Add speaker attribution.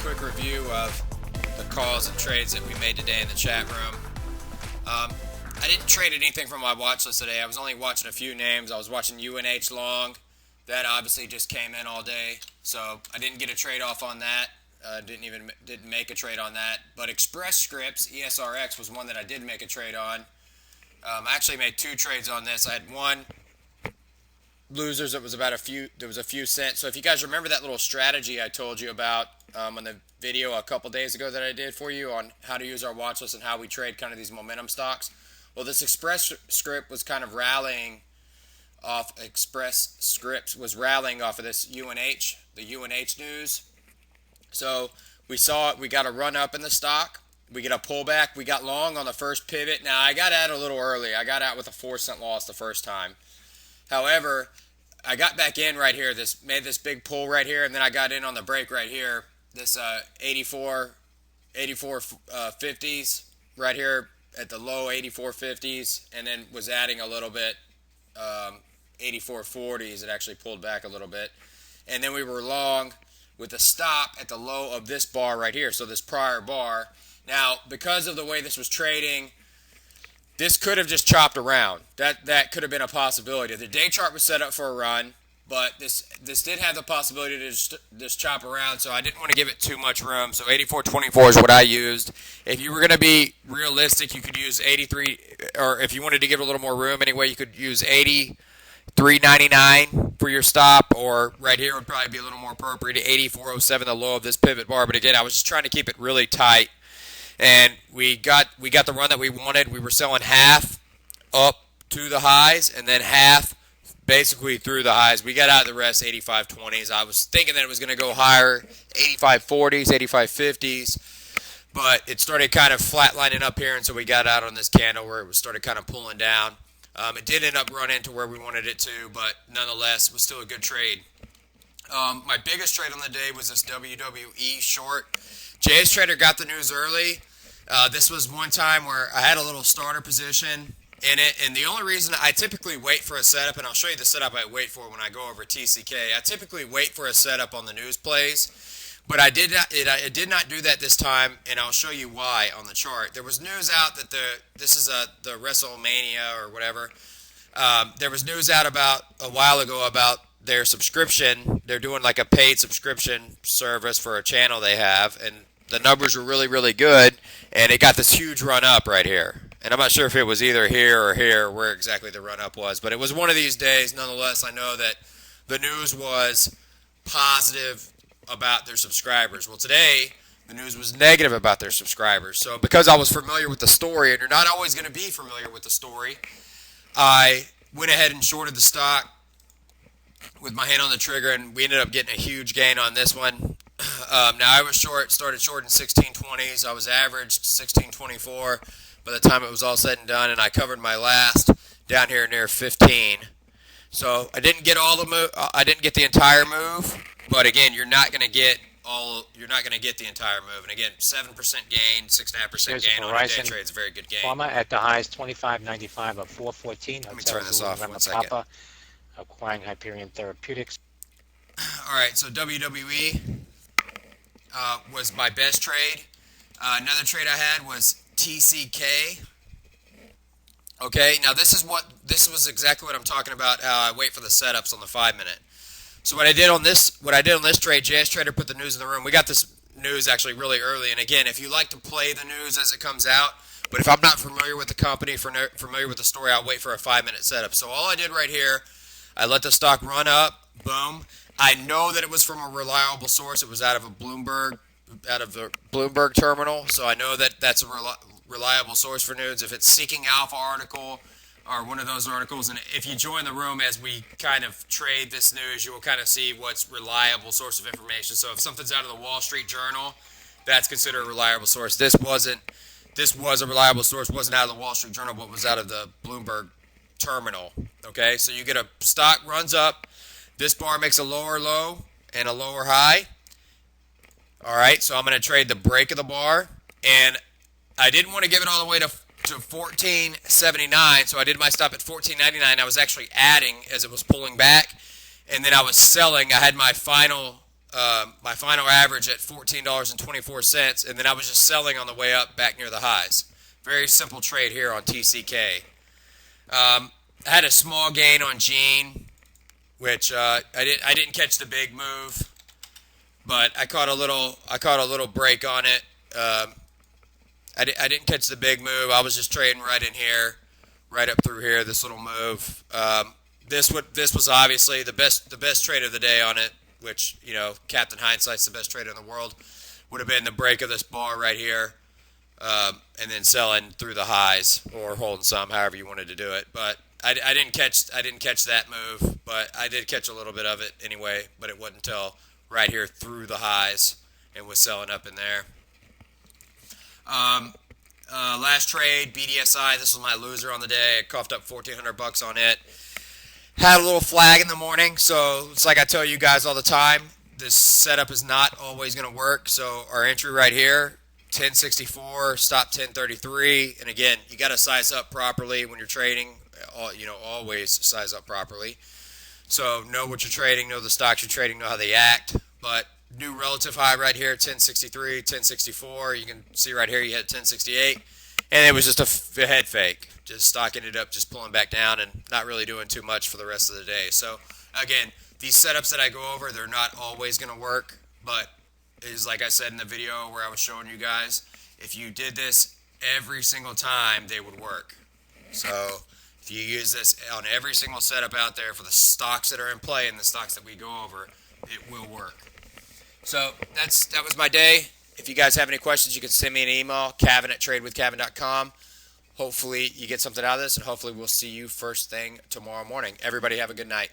Speaker 1: quick review of the calls and trades that we made today in the chat room. I didn't trade anything from my watch list today. I was only watching a few names. I was watching UNH long. That obviously just came in all day, so I didn't get a trade off on that. Didn't make a trade on that. But Express Scripts ESRX was one that I did make a trade on. I actually made two trades on this. I had one losers. It was about a few cents. So if you guys remember that little strategy I told you about on the video a couple days ago that I did for you on how to use our watch list and how we trade kind of these momentum stocks. Well, this Express Script was kind of rallying off Express Scripts was rallying off of this the UNH news. So we saw it. We got a run up in the stock. We get a pullback. We got long on the first pivot. Now, I got out a little early. I got out with a 4-cent loss the first time. However, I got back in right here. Made this big pull right here, and then I got in on the break right here. This 84.50s right here at the low 84.50s, and then was adding a little bit 84.40s. It actually pulled back a little bit, and then we were long with a stop at the low of this bar right here. So this prior bar. Now, because of the way this was trading, this could have just chopped around. That could have been a possibility. The day chart was set up for a run, but this did have the possibility to just chop around, so I didn't want to give it too much room. So 84.24 is what I used. If you were going to be realistic, you could use 83, or if you wanted to give it a little more room anyway, you could use 83.99 for your stop, or right here would probably be a little more appropriate, 84.07, the low of this pivot bar. But again, I was just trying to keep it really tight. And we got the run that we wanted. We were selling half up to the highs and then half basically through the highs. We got out of the rest 85.20s. I was thinking that it was going to go higher, 85.40s, 85.50s, but it started kind of flatlining up here, and so we got out on this candle where it started kind of pulling down. It did end up running to where we wanted it to, but nonetheless, it was still a good trade. My biggest trade on the day was this WWE short. JS Trader got the news early. This was one time where I had a little starter position in it, and the only reason I typically wait for a setup, and I'll show you the setup I wait for when I go over TCK. I typically wait for a setup on the news plays, but I did not do that this time, and I'll show you why on the chart. There was news out that this is the WrestleMania or whatever. There was news out about a while ago about their subscription. They're doing like a paid subscription service for a channel they have, and the numbers were really, really good, and it got this huge run up right here. And I'm not sure if it was either here or here where exactly the run up was, but it was one of these days. Nonetheless, I know that the news was positive about their subscribers. Well, today the news was negative about their subscribers. So because I was familiar with the story, and you're not always going to be familiar with the story, I went ahead and shorted the stock with my hand on the trigger, and we ended up getting a huge gain on this one. Now I was started short in 16.20s. I was averaged 16.24 by the time it was all said and done, and I covered my last down here near 15. So I didn't get I didn't get the entire move, but again, you're not going to get the entire move. And again, 7% gain, 6.5% gain on a day trade is a very good gain.
Speaker 2: Pharma at the highs, 25.95 of 414.
Speaker 1: Let me turn this off 1 second.
Speaker 2: Acquiring Hyperion Therapeutics.
Speaker 1: All right, so WWE was my best trade. Another trade I had was TCK. Okay, now this was exactly what I'm talking about. I wait for the setups on the 5-minute. So what I did on this trade, JS Trader put the news in the room. We got this news actually really early. And again, if you like to play the news as it comes out, but if I'm not familiar with the company, familiar with the story, I'll wait for a 5-minute setup. So all I did right here, I let the stock run up. Boom. I know that it was from a reliable source. It was out of the Bloomberg terminal. So I know that that's a reliable source for news. If it's Seeking Alpha article or one of those articles, and if you join the room as we kind of trade this news, you will kind of see what's reliable source of information. So if something's out of the Wall Street Journal, that's considered a reliable source. This was a reliable source. Wasn't out of the Wall Street Journal, but was out of the Bloomberg terminal. Okay, so you get a stock runs up. This bar makes a lower low and a lower high. All right, so I'm going to trade the break of the bar, and I didn't want to give it all the way to 14.79, so I did my stop at 14.99. I was actually adding as it was pulling back, and then I was selling. I had my final my final average at $14.24, and then I was just selling on the way up back near the highs. Very simple trade here on TCK. I had a small gain on Gene, which I didn't catch the big move, but I caught a little break on it. I didn't catch the big move. I was just trading right in here, right up through here. This little move. This was obviously the best trade of the day on it, which, Captain Hindsight's the best trader in the world. Would have been the break of this bar right here, and then selling through the highs or holding some, however you wanted to do it. But I didn't catch that move, but I did catch a little bit of it anyway. But it wasn't until right here through the highs and was selling up in there. Last trade, BDSI. This was my loser on the day. I coughed up $1,400 on it. Had a little flag in the morning, so it's like I tell you guys all the time. This setup is not always going to work. So our entry right here, 1064, stop 1033, and again, you got to size up properly when you're trading. Always size up properly. So know what you're trading, know the stocks you're trading, know how they act. But new relative high right here, 1063, 1064. You can see right here you hit 1068, and it was just a head fake. Just stock ended up just pulling back down and not really doing too much for the rest of the day. So again, these setups that I go over, they're not always going to work, but is like I said in the video where I was showing you guys, if you did this every single time, they would work. So if you use this on every single setup out there for the stocks that are in play and the stocks that we go over, it will work. So that was my day. If you guys have any questions, you can send me an email, Kavan@tradewithkavan.com. Hopefully you get something out of this, and hopefully we'll see you first thing tomorrow morning. Everybody have a good night.